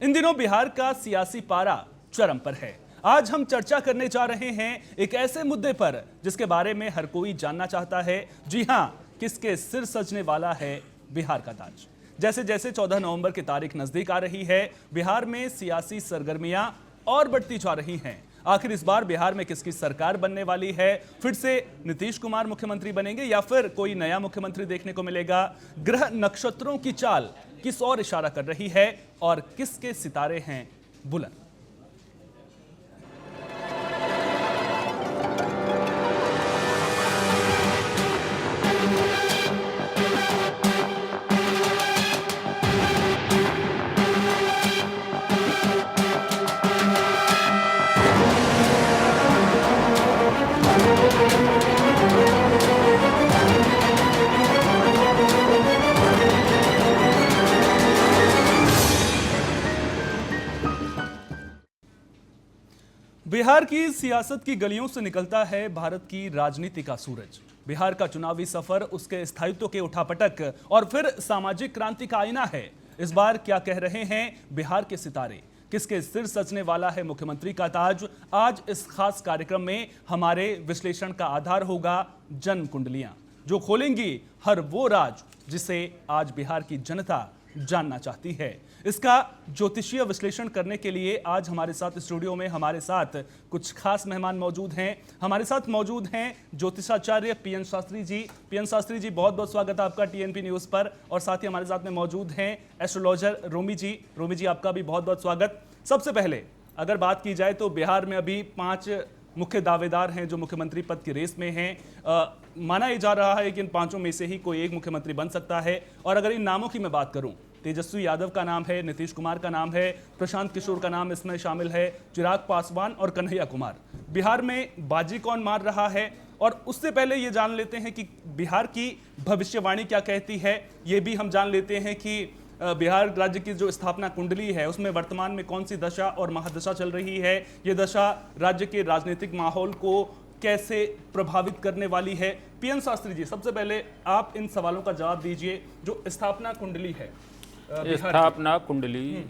इन दिनों बिहार का सियासी पारा चरम पर है। आज हम चर्चा करने जा रहे हैं एक ऐसे मुद्दे पर जिसके बारे में हर कोई जानना चाहता है। जी हां, किसके सिर सजने वाला है बिहार का ताज। जैसे जैसे 14 नवंबर की तारीख नजदीक आ रही है, बिहार में सियासी सरगर्मियां और बढ़ती जा रही हैं। आखिर इस बार बिहार में किसकी सरकार बनने वाली है? फिर से नीतीश कुमार मुख्यमंत्री बनेंगे या फिर कोई नया मुख्यमंत्री देखने को मिलेगा? ग्रह नक्षत्रों की चाल किस ओर इशारा कर रही है और किसके सितारे हैं बुलंद? बिहार की सियासत की गलियों से निकलता है भारत की राजनीति का सूरज। बिहार का चुनावी सफर, उसके स्थायित्व के उठापटक और फिर सामाजिक क्रांति का आईना है। इस बार क्या कह रहे हैं बिहार के सितारे? किसके सिर सजने वाला है मुख्यमंत्री का ताज? आज इस खास कार्यक्रम में हमारे विश्लेषण का आधार होगा जन्म कुंडलियां, जो खोलेंगी हर वो राज जिसे आज बिहार की जनता जानना चाहती है। इसका ज्योतिषीय विश्लेषण करने के लिए आज हमारे साथ स्टूडियो में हमारे साथ कुछ खास मेहमान मौजूद हैं। हमारे साथ मौजूद हैं ज्योतिषाचार्य पीएन शास्त्री जी। पीएन शास्त्री जी, बहुत बहुत स्वागत है आपका टीएनपी न्यूज पर। और साथ ही हमारे साथ में मौजूद हैं एस्ट्रोलॉजर रोमी जी। रोमी जी, आपका भी बहुत बहुत स्वागत। सबसे पहले अगर बात की जाए तो बिहार में अभी 5 मुख्य दावेदार हैं जो मुख्यमंत्री पद की रेस में हैं। माना यह जा रहा है कि इन 5 में से ही कोई एक मुख्यमंत्री बन सकता है। और अगर इन नामों की मैं बात करूं, तेजस्वी यादव का नाम है, नीतीश कुमार का नाम है, प्रशांत किशोर का नाम इसमें शामिल है, चिराग पासवान और कन्हैया कुमार। बिहार में बाजी कौन मार रहा है? और उससे पहले ये जान लेते हैं कि बिहार की भविष्यवाणी क्या कहती है। ये भी हम जान लेते हैं कि बिहार राज्य की जो स्थापना कुंडली है उसमें वर्तमान में कौन सी दशा और महादशा चल रही है। ये दशा राज्य के राजनीतिक माहौल को कैसे प्रभावित करने वाली है। पीएन शास्त्री जी, सबसे पहले आप इन सवालों का जवाब दीजिए। जो स्थापना कुंडली है, स्थापना कुंडली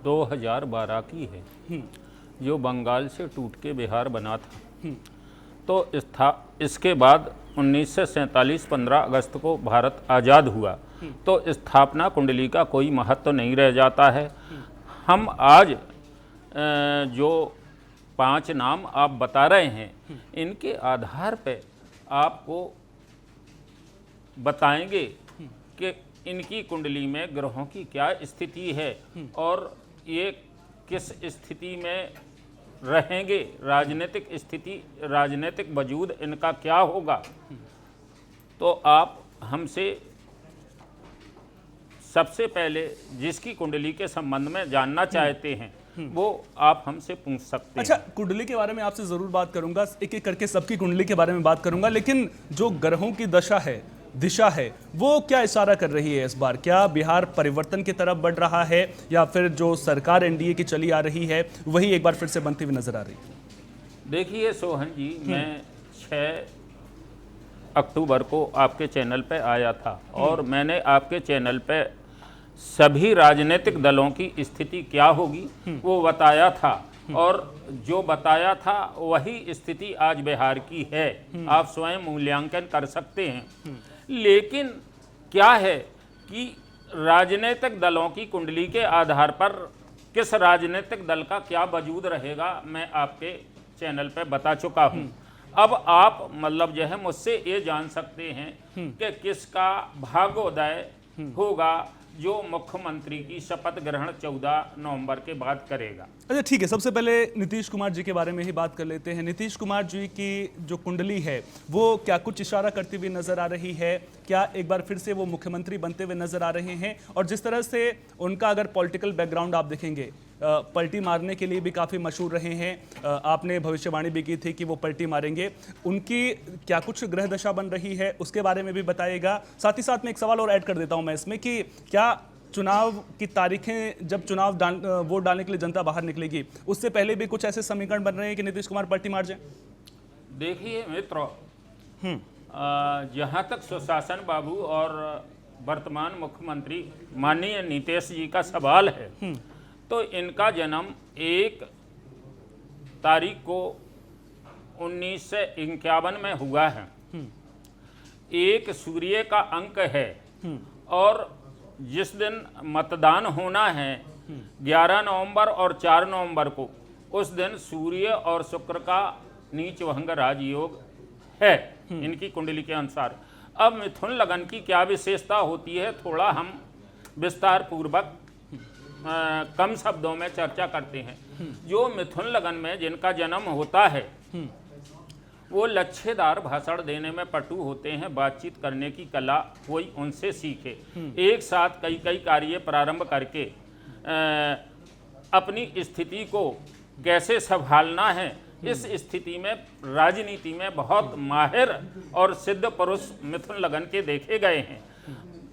2012 की है, जो बंगाल से टूट के बिहार बना था। तो इसके बाद 1947 15 अगस्त को भारत आज़ाद हुआ। तो स्थापना कुंडली का कोई महत्व नहीं रह जाता है। हम आज जो 5 नाम आप बता रहे हैं, इनके आधार पे आपको बताएंगे कि इनकी कुंडली में ग्रहों की क्या स्थिति है और ये किस स्थिति में रहेंगे, राजनीतिक स्थिति, राजनीतिक वजूद इनका क्या होगा। तो आप हमसे सबसे पहले जिसकी कुंडली के संबंध में जानना चाहते हैं वो आप हमसे पूछ सकते हैं। अच्छा, कुंडली के बारे में आपसे जरूर बात करूंगा, एक एक करके सबकी कुंडली के बारे में बात करूंगा, लेकिन जो ग्रहों की दशा है, दिशा है, वो क्या इशारा कर रही है इस बार? क्या बिहार परिवर्तन की तरफ बढ़ रहा है या फिर जो सरकार एनडीए की चली आ रही है वही एक बार फिर से बनती हुई नजर आ रही है? देखिए सोहन जी, मैं 6 अक्टूबर को आपके चैनल पे आया था और मैंने आपके चैनल पे सभी राजनीतिक दलों की स्थिति क्या होगी वो बताया था। और जो बताया था वही स्थिति आज बिहार की है। आप स्वयं मूल्यांकन कर सकते हैं। लेकिन क्या है कि राजनीतिक दलों की कुंडली के आधार पर किस राजनीतिक दल का क्या वजूद रहेगा, मैं आपके चैनल पे बता चुका हूं। अब आप मतलब जो है मुझसे ये जान सकते हैं कि किसका भाग्योदय होगा जो मुख्यमंत्री की शपथ ग्रहण 14 नवंबर के बाद करेगा। अच्छा, ठीक है। सबसे पहले नीतीश कुमार जी के बारे में ही बात कर लेते हैं। नीतीश कुमार जी की जो कुंडली है वो क्या कुछ इशारा करती हुई नजर आ रही है? क्या एक बार फिर से वो मुख्यमंत्री बनते हुए नजर आ रहे हैं? और जिस तरह से उनका अगर पॉलिटिकल बैकग्राउंड आप देखेंगे, पलटी मारने के लिए भी काफ़ी मशहूर रहे हैं। आपने भविष्यवाणी भी की थी कि वो पलटी मारेंगे। उनकी क्या कुछ ग्रह दशा बन रही है, उसके बारे में भी बताइएगा। साथ ही साथ में एक सवाल और ऐड कर देता हूं मैं इसमें कि क्या चुनाव की तारीखें, जब वोट डालने के लिए जनता बाहर निकलेगी, उससे पहले भी कुछ ऐसे समीकरण बन रहे हैं कि नीतीश कुमार पलटी मार जाए? देखिए मित्र, जहाँ तक सुशासन बाबू और वर्तमान मुख्यमंत्री माननीय नीतीश जी का सवाल है, तो इनका जन्म 1 तारीख को 1951 में हुआ है। 1 सूर्य का अंक है और जिस दिन मतदान होना है 11 नवंबर और 4 नवंबर को, उस दिन सूर्य और शुक्र का नीच भंग राजयोग है इनकी कुंडली के अनुसार। अब मिथुन लगन की क्या विशेषता होती है, थोड़ा हम विस्तार पूर्वक कम शब्दों में चर्चा करते हैं। जो मिथुन लगन में जिनका जन्म होता है वो लच्छेदार भाषण देने में पटु होते हैं, बातचीत करने की कला कोई उनसे सीखे, एक साथ कई कई कार्य प्रारंभ करके अपनी स्थिति को कैसे संभालना है, इस स्थिति में राजनीति में बहुत माहिर और सिद्ध पुरुष मिथुन लगन के देखे गए हैं।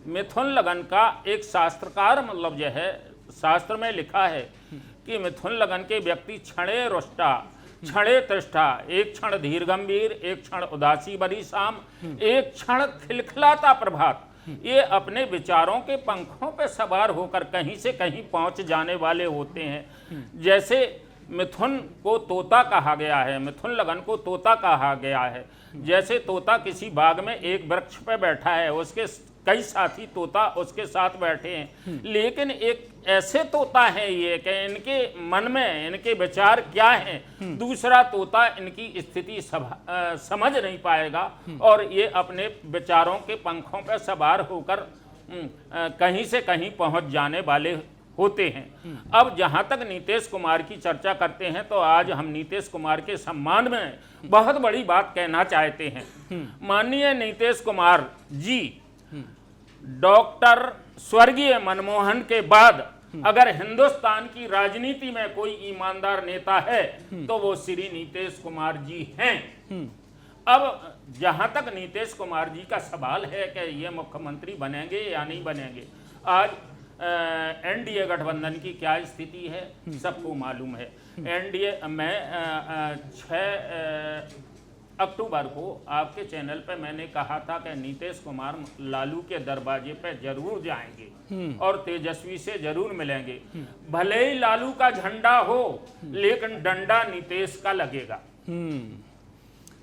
मिथुन लगन का एक शास्त्रकार मतलब जो है, शास्त्र में लिखा है कि मिथुन लगन के व्यक्ति क्षणे रुष्टा क्षणे तृष्टा, एक क्षण धीर गंभीर, एक क्षण उदासी बड़ी शाम, एक क्षण खिलखिलाता प्रभात। ये अपने विचारों के पंखों पर सवार होकर कहीं से कहीं पहुंच जाने वाले होते हैं। जैसे मिथुन को तोता कहा गया है, मिथुन लगन को तोता कहा गया है। जैसे तोता किसी बाग में एक वृक्ष पर बैठा है, उसके कई साथी तोता उसके साथ बैठे हैं, लेकिन एक ऐसे तोता है ये कि इनके मन में इनके विचार क्या हैं, दूसरा तोता इनकी स्थिति समझ नहीं पाएगा और ये अपने विचारों के पंखों पर सवार होकर कहीं से कहीं पहुंच जाने वाले होते हैं। अब जहां तक नीतीश कुमार की चर्चा करते हैं, तो आज हम नीतीश कुमार के सम्मान में बहुत बड़ी बात कहना चाहते हैं। माननीय नीतीश कुमार जी डॉक्टर स्वर्गीय मनमोहन के बाद अगर हिंदुस्तान की राजनीति में कोई ईमानदार नेता है तो वो श्री नीतीश कुमार जी हैं। अब जहां तक नीतीश कुमार जी का सवाल है कि ये मुख्यमंत्री बनेंगे या नहीं बनेंगे, आज एनडीए गठबंधन की क्या स्थिति है सबको मालूम है। एनडीए में 6 अक्टूबर को आपके चैनल पे मैंने कहा था कि नीतीश कुमार लालू के दरवाजे पे जरूर जाएंगे और तेजस्वी से जरूर मिलेंगे। भले ही लालू का झंडा हो लेकिन डंडा नीतीश का लगेगा।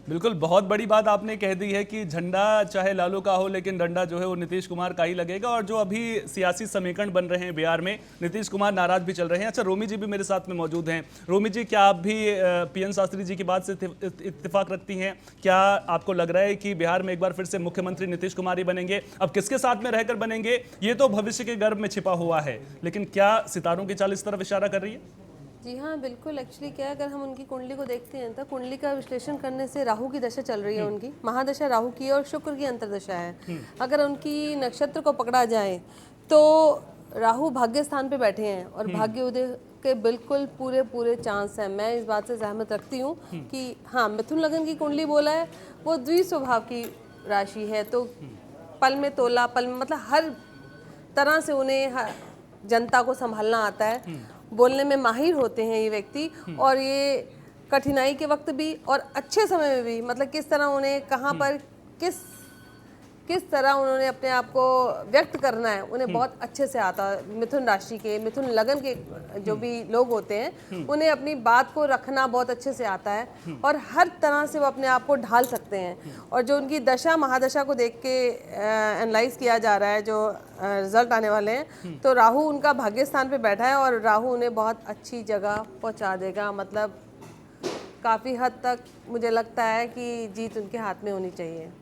बिल्कुल, बहुत बड़ी बात आपने कह दी है कि झंडा चाहे लालू का हो लेकिन डंडा जो है वो नीतीश कुमार का ही लगेगा। और जो अभी सियासी समीकरण बन रहे हैं बिहार में, नीतीश कुमार नाराज भी चल रहे हैं। अच्छा, रोमी जी भी मेरे साथ में मौजूद हैं। रोमी जी, क्या आप भी पीएन शास्त्री जी की बात से इत्तेफाक रखती हैं? क्या आपको लग रहा है कि बिहार में एक बार फिर से मुख्यमंत्री नीतीश कुमार ही बनेंगे? अब किसके साथ में रहकर बनेंगे ये तो भविष्य के गर्भ में छिपा हुआ है, लेकिन क्या सितारों की चाल इस तरफ इशारा कर रही है? जी हाँ, बिल्कुल। एक्चुअली क्या है, अगर हम उनकी कुंडली को देखते हैं तो कुंडली का विश्लेषण करने से राहु की दशा चल रही है, उनकी महादशा राहु की है और शुक्र की अंतर्दशा है। अगर उनकी नक्षत्र को पकड़ा जाए तो राहु भाग्य स्थान पे बैठे हैं और भाग्य उदय के बिल्कुल पूरे चांस हैं। मैं इस बात से सहमत रखती हूँ कि हाँ, मिथुन लगन की कुंडली बोला है वो द्विस्वभाव की राशि है, तो पल में तोला, पल में मतलब हर तरह से उन्हें जनता को संभालना आता है, बोलने में माहिर होते हैं ये व्यक्ति। और ये कठिनाई के वक्त भी और अच्छे समय में भी, मतलब किस तरह उन्हें कहाँ पर किस तरह उन्होंने अपने आप को व्यक्त करना है, उन्हें बहुत अच्छे से आता है। मिथुन राशि के, मिथुन लगन के जो भी लोग होते हैं उन्हें अपनी बात को रखना बहुत अच्छे से आता है और हर तरह से वो अपने आप को ढाल सकते हैं। और जो उनकी दशा महादशा को देख के एनालाइज किया जा रहा है, जो रिजल्ट आने वाले हैं, तो राहु उनका भाग्य स्थान पे बैठा है और राहु उन्हें बहुत अच्छी जगह पहुंचा देगा। मतलब काफ़ी हद तक मुझे लगता है कि जीत उनके हाथ में होनी चाहिए।